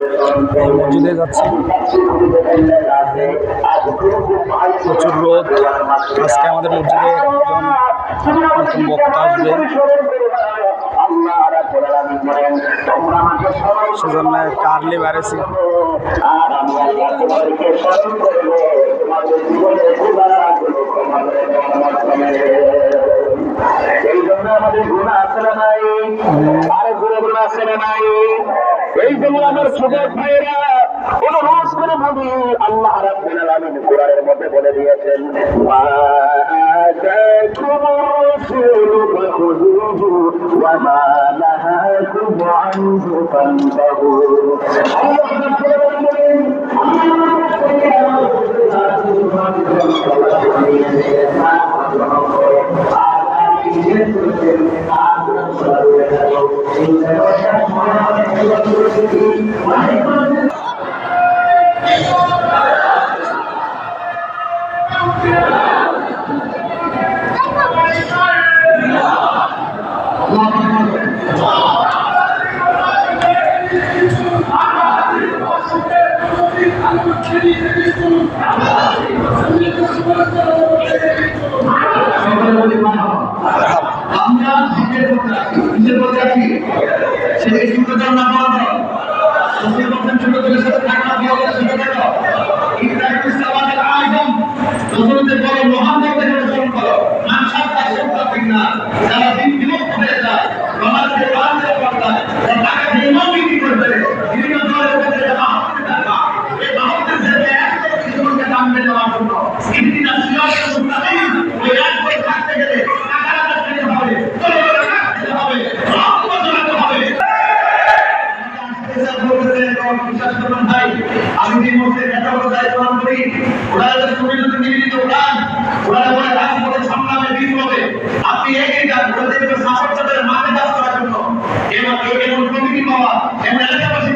এই মসজিদে যাচ্ছি, প্রচুর রোদ। আজকে আমাদের মসজিদে একজন নতুন বক্তা আসবে, সেজন্য কার্লি বেড়েছি। এই জন্য আমাদের গুণ আছে না নাই, আর গুণ আছে না নাই। এই জন্য আমার ছোট ভাইয়েরা অনুরোধ করে বলি, আল্লাহ রাব্বুল আলামিন কোরআনের মধ্যে বলে দিয়েছেন, ওয়া আতাকুমুর রাসূলু ফাখুযুহু ওয়া মা নাহাকুম আনহু ফান্তাহু। আল্লাহ রাব্বুল আলামিন আমি যে মুহূর্তে এত বড় দায়িত্ব পালন করি, ওরা যদি সুবিধাতে নিবেদিত প্রাণ, ওরা বলে রাজপথে সংগ্রামে বিপ্লবে আপনি এগিয়ে যান, ওরা দেখবে সাহস তাদের মাঠে কাজ করার জন্য। এমন কমিটি পাওয়া, এমন এলাকাবাসী